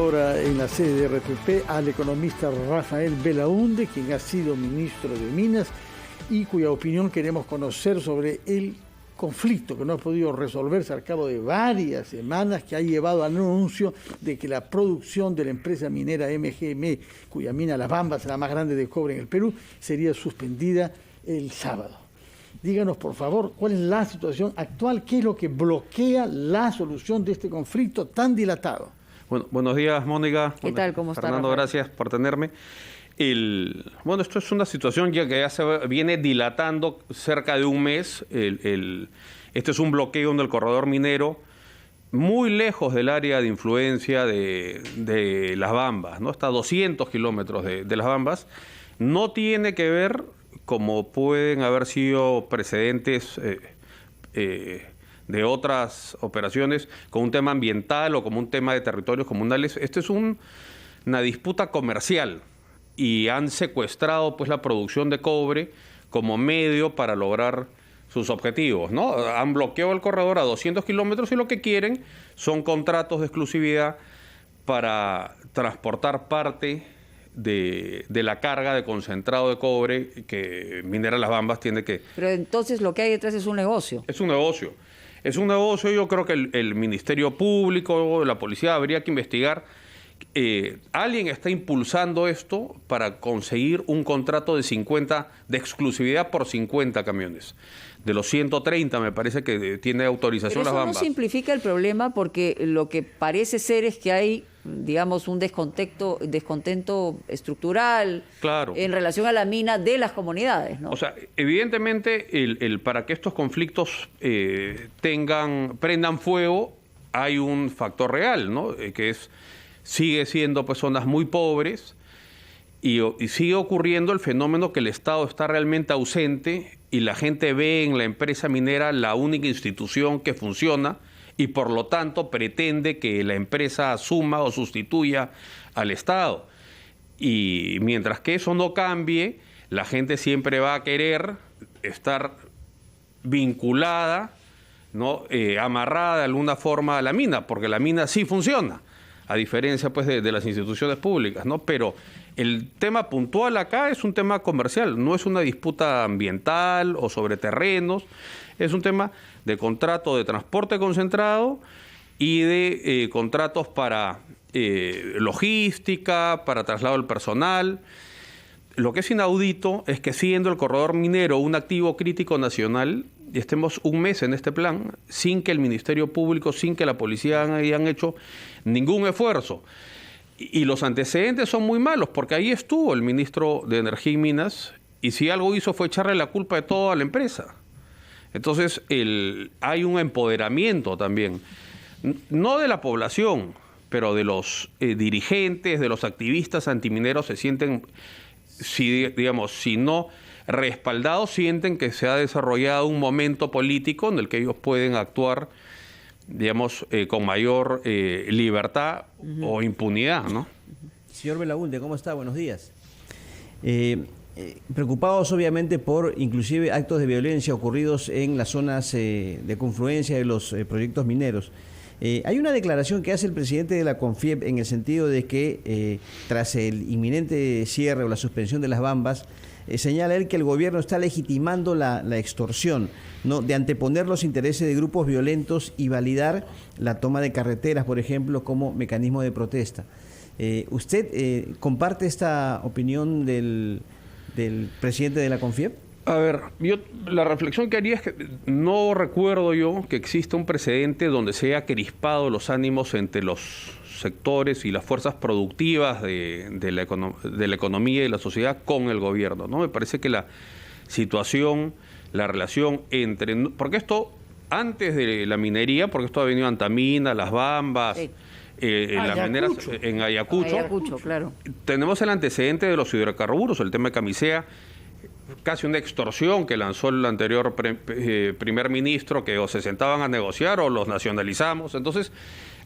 ahora en la sede de RPP al economista Rafael Belaúnde, quien ha sido ministro de Minas y cuya opinión queremos conocer sobre el conflicto que no ha podido resolverse al cabo de varias semanas, que ha llevado al anuncio de que la producción de la empresa minera MGM, cuya mina Las Bambas, la más grande de cobre en el Perú, sería suspendida el sábado. Díganos, por favor, cuál es la situación actual, qué es lo que bloquea la solución de este conflicto tan dilatado. Bueno, buenos días, Mónica. ¿Qué tal? ¿Cómo está, Fernando, Rafael? gracias por tenerme. Esto es una situación que ya se viene dilatando cerca de un mes. Este es un bloqueo del corredor minero muy lejos del área de influencia de Las Bambas, ¿no? Está a 200 kilómetros de Las Bambas. No tiene que ver, como pueden haber sido precedentes de otras operaciones, con un tema ambiental o como un tema de territorios comunales. Este es una disputa comercial y han secuestrado pues la producción de cobre como medio para lograr sus objetivos, ¿no? Han bloqueado el corredor a 200 kilómetros y lo que quieren son contratos de exclusividad para transportar parte de la carga de concentrado de cobre que Minera Las Bambas tiene que... Pero entonces lo que hay detrás es un negocio. Es un negocio. Es un negocio. Yo creo que el Ministerio Público, la policía habría que investigar. Alguien está impulsando esto para conseguir un contrato de exclusividad por 50 camiones. De los 130 me parece que tiene autorización Las Pero eso Bambas. no simplifica el problema porque lo que parece ser es que hay, digamos, un descontento estructural, claro, en relación a la mina de las comunidades, ¿no? O sea, evidentemente para que estos conflictos prendan fuego hay un factor real, ¿no? Que sigue siendo pues zonas muy pobres y sigue ocurriendo el fenómeno que el Estado está realmente ausente y la gente ve en la empresa minera la única institución que funciona y por lo tanto pretende que la empresa asuma o sustituya al Estado. Y mientras que eso no cambie, la gente siempre va a querer estar vinculada, ¿no? Amarrada de alguna forma a la mina, porque la mina sí funciona, a diferencia pues de las instituciones públicas, ¿no? Pero el tema puntual acá es un tema comercial, no es una disputa ambiental o sobre terrenos, es un tema de contrato de transporte concentrado y de contratos para logística, para traslado del personal. Lo que es inaudito es que siendo el corredor minero un activo crítico nacional, estemos un mes en este plan sin que el Ministerio Público, sin que la policía hayan hecho ningún esfuerzo. Y los antecedentes son muy malos, porque ahí estuvo el ministro de Energía y Minas, y si algo hizo fue echarle la culpa de todo a la empresa. Entonces, hay un empoderamiento también, no de la población, pero de los dirigentes, de los activistas antimineros se sienten, si no respaldados, sienten que se ha desarrollado un momento político en el que ellos pueden actuar, con mayor libertad o impunidad, ¿no? Señor Belaúnde, ¿cómo está? Buenos días. Preocupados obviamente por inclusive actos de violencia ocurridos en las zonas de confluencia de los proyectos mineros. Hay una declaración que hace el presidente de la CONFIEP en el sentido de que tras el inminente cierre o la suspensión de Las Bambas, señala él que el gobierno está legitimando la extorsión, ¿no?, de anteponer los intereses de grupos violentos y validar la toma de carreteras, por ejemplo, como mecanismo de protesta. ¿Usted comparte esta opinión del presidente de la CONFIEP? A ver, la reflexión que haría es que no recuerdo yo que exista un precedente donde se haya crispado los ánimos entre los sectores y las fuerzas productivas de la economía y la sociedad con el gobierno, ¿no? Me parece que la situación, la relación porque esto antes de la minería, porque esto ha venido Antamina, Las Bambas, Sí. Las mineras en Ayacucho. Ayacucho, claro. Tenemos el antecedente de los hidrocarburos, el tema de Camisea, casi una extorsión que lanzó el anterior primer ministro, que o se sentaban a negociar o los nacionalizamos. Entonces,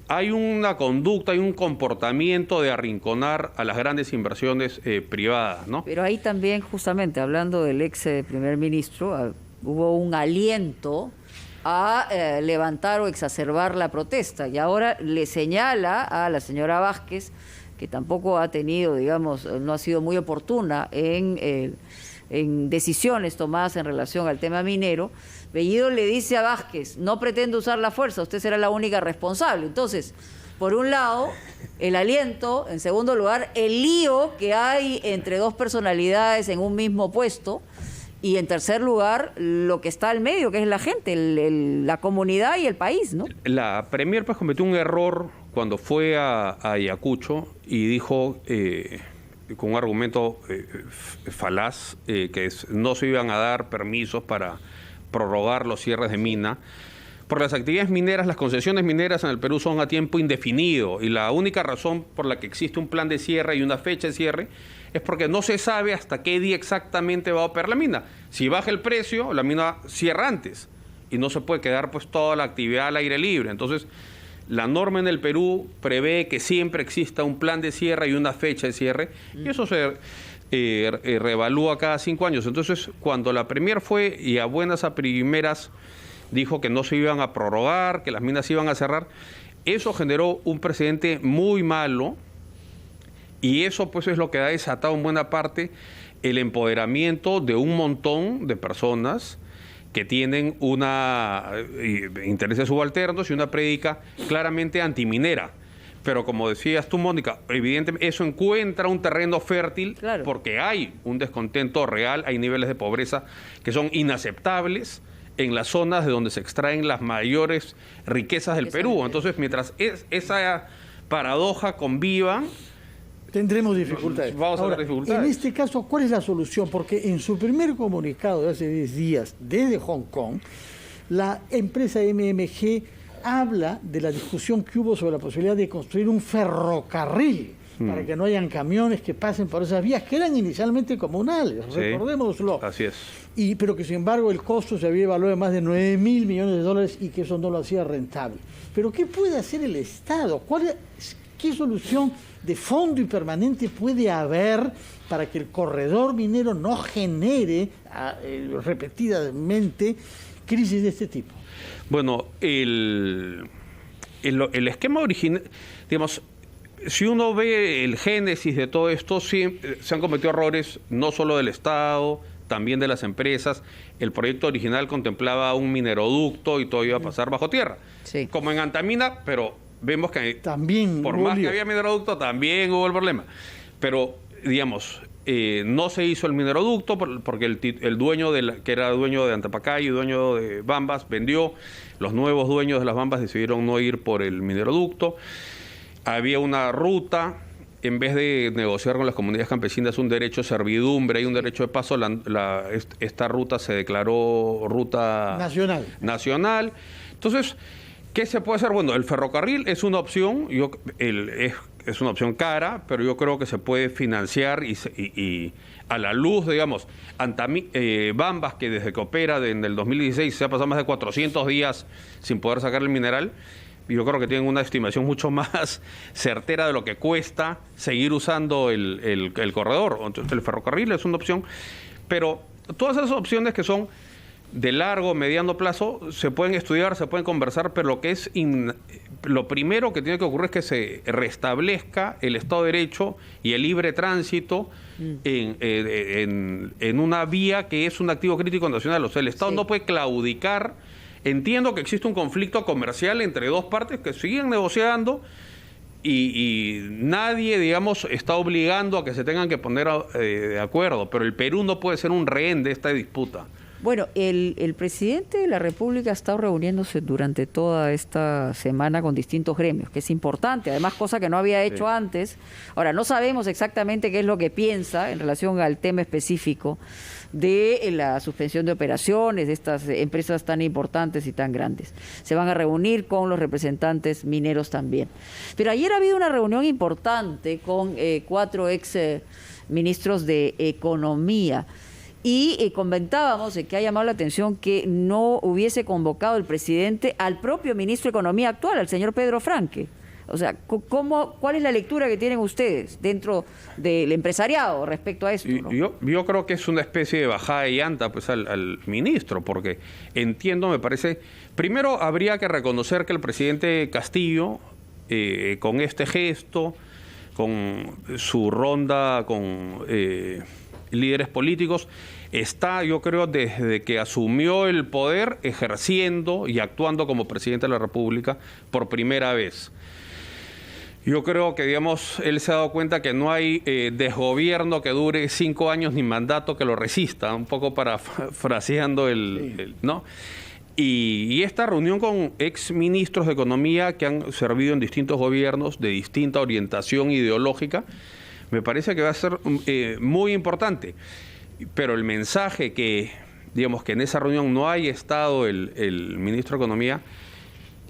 hay una conducta, hay un comportamiento de arrinconar a las grandes inversiones privadas, ¿no? Pero ahí también, justamente, hablando del ex primer ministro, hubo un aliento a levantar o exacerbar la protesta. Y ahora le señala a la señora Vázquez, que tampoco ha tenido, digamos, no ha sido muy oportuna en decisiones tomadas en relación al tema minero. Bellido le dice a Vázquez: no pretendo usar la fuerza, usted será la única responsable. Entonces, por un lado, el aliento; en segundo lugar, el lío que hay entre dos personalidades en un mismo puesto; y en tercer lugar, lo que está al medio, que es la gente, la comunidad y el país, ¿no? La Premier pues cometió un error cuando fue a Ayacucho y dijo, con un argumento falaz, que no se iban a dar permisos para prorrogar los cierres de mina. Por las actividades mineras, las concesiones mineras en el Perú son a tiempo indefinido, y la única razón por la que existe un plan de cierre y una fecha de cierre es porque no se sabe hasta qué día exactamente va a operar la mina. Si baja el precio, la mina cierra antes y no se puede quedar pues toda la actividad al aire libre. Entonces, la norma en el Perú prevé que siempre exista un plan de cierre y una fecha de cierre, y eso se reevalúa cada 5 años. Entonces, cuando la Premier fue y a buenas a primeras dijo que no se iban a prorrogar, que las minas se iban a cerrar, eso generó un precedente muy malo, y eso pues es lo que ha desatado en buena parte el empoderamiento de un montón de personas que tienen intereses subalternos y una prédica claramente antiminera. Pero como decías tú, Mónica, evidentemente eso encuentra un terreno fértil, claro, porque hay un descontento real, hay niveles de pobreza que son inaceptables en las zonas de donde se extraen las mayores riquezas del Perú. Entonces, mientras esa paradoja conviva, tendremos dificultades. Vamos a tener dificultades. En este caso, ¿cuál es la solución? Porque en su primer comunicado de hace 10 días desde Hong Kong, la empresa MMG habla de la discusión que hubo sobre la posibilidad de construir un ferrocarril para que no hayan camiones que pasen por esas vías que eran inicialmente comunales, sí, recordémoslo. Así es. Pero que sin embargo el costo se había evaluado en más de 9.000 millones de dólares y que eso no lo hacía rentable. Pero ¿qué puede hacer el Estado? ¿Qué solución de fondo y permanente puede haber para que el corredor minero no genere repetidamente crisis de este tipo? Bueno, el esquema original, digamos, si uno ve el génesis de todo esto, sí, se han cometido errores no solo del Estado, también de las empresas. El proyecto original contemplaba un mineroducto y todo iba a pasar bajo tierra, sí, como en Antamina, pero vemos que también por más que había mineroducto, también hubo el problema. Pero, digamos, no se hizo el mineroducto porque el dueño que era dueño de Antapacay y dueño de Bambas vendió. Los nuevos dueños de las Bambas decidieron no ir por el mineroducto. Había una ruta, en vez de negociar con las comunidades campesinas un derecho de servidumbre y un derecho de paso, esta ruta se declaró ruta nacional. Entonces, ¿qué se puede hacer? Bueno, el ferrocarril es una opción, es una opción cara, pero yo creo que se puede financiar y a la luz, digamos, Bambas, que desde que opera en el 2016 se ha pasado más de 400 días sin poder sacar el mineral, yo creo que tienen una estimación mucho más certera de lo que cuesta seguir usando el corredor. Entonces, el ferrocarril es una opción, pero todas esas opciones que son de largo, mediano plazo, se pueden estudiar, se pueden conversar, pero lo primero que tiene que ocurrir es que se restablezca el Estado de Derecho y el libre tránsito en una vía que es un activo crítico nacional. O sea, el Estado no puede claudicar. Entiendo que existe un conflicto comercial entre dos partes que siguen negociando y nadie, digamos, está obligando a que se tengan que poner de acuerdo, pero el Perú no puede ser un rehén de esta disputa. Bueno, el presidente de la República ha estado reuniéndose durante toda esta semana con distintos gremios, que es importante, además cosa que no había hecho antes. Ahora, no sabemos exactamente qué es lo que piensa en relación al tema específico de la suspensión de operaciones de estas empresas tan importantes y tan grandes. Se van a reunir con los representantes mineros también. Pero ayer ha habido una reunión importante con 4 ex ministros de Economía. Y comentábamos que ha llamado la atención que no hubiese convocado el presidente al propio ministro de Economía actual, al señor Pedro Franque. O sea, ¿cuál es la lectura que tienen ustedes dentro del empresariado respecto a esto, ¿no? Yo creo que es una especie de bajada de llanta pues, al ministro, porque entiendo, me parece, primero habría que reconocer que el presidente Castillo, con este gesto, con su ronda con líderes políticos, está, yo creo, desde que asumió el poder, ejerciendo y actuando como presidente de la República por primera vez. Yo creo que, digamos, él se ha dado cuenta que no hay desgobierno que dure 5 años ni mandato que lo resista, un poco parafraseando ¿no? Y esta reunión con exministros de Economía que han servido en distintos gobiernos de distinta orientación ideológica, me parece que va a ser muy importante. Pero el mensaje que, digamos, que en esa reunión no haya estado el ministro de Economía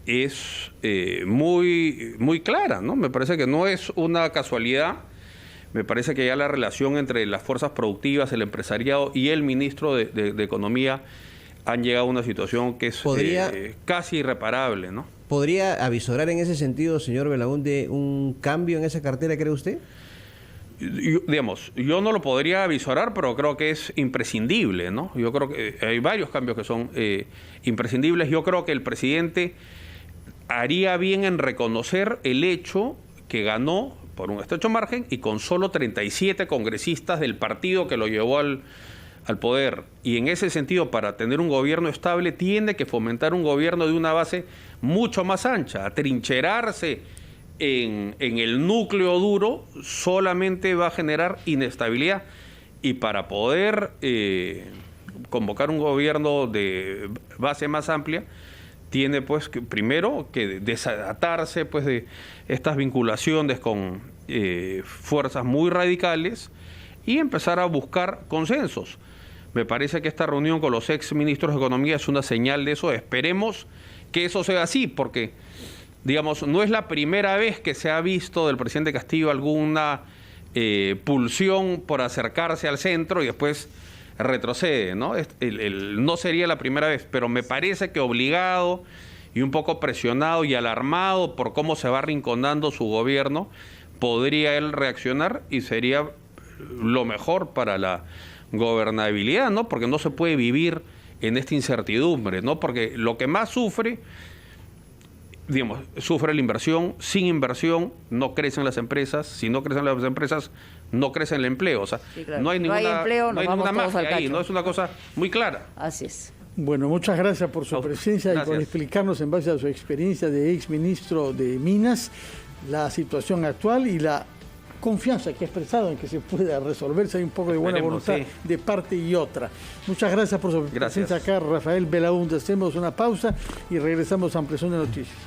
es muy clara, ¿no? Me parece que no es una casualidad. Me parece que ya la relación entre las fuerzas productivas, el empresariado y el ministro de Economía han llegado a una situación que es casi irreparable, ¿no? ¿Podría avisorar en ese sentido, señor Belaúnde, un cambio en esa cartera, cree usted? Yo no lo podría avisorar, pero creo que es imprescindible, ¿no? Yo creo que hay varios cambios que son imprescindibles. Yo creo que el presidente haría bien en reconocer el hecho que ganó por un estrecho margen y con solo 37 congresistas del partido que lo llevó al poder. Y en ese sentido, para tener un gobierno estable, tiene que fomentar un gobierno de una base mucho más ancha. Atrincherarse en el núcleo duro solamente va a generar inestabilidad. Y para poder convocar un gobierno de base más amplia, tiene pues que, primero que desatarse pues de estas vinculaciones con fuerzas muy radicales y empezar a buscar consensos. Me parece que esta reunión con los ex ministros de Economía es una señal de eso. Esperemos que eso sea así, porque, digamos, no es la primera vez que se ha visto del presidente Castillo alguna pulsión por acercarse al centro y después retrocede, ¿no? No sería la primera vez, pero me parece que obligado y un poco presionado y alarmado por cómo se va arrinconando su gobierno, podría él reaccionar y sería lo mejor para la gobernabilidad, ¿no? Porque no se puede vivir en esta incertidumbre, ¿no? Porque lo que más sufre, digamos, sufre la inversión. Sin inversión no crecen las empresas. Si no crecen las empresas, no crece el empleo. O sea, sí, claro. No hay ninguna magia ahí, ¿no? Es una cosa muy clara. Así es. Bueno, muchas gracias por su presencia y por explicarnos en base a su experiencia de exministro de Minas la situación actual y la confianza que ha expresado en que se pueda resolverse. Hay un poco de buena voluntad de parte y otra. Muchas gracias por su presencia acá, Rafael Belaúnde. Hacemos una pausa y regresamos a Ampliación de Noticias.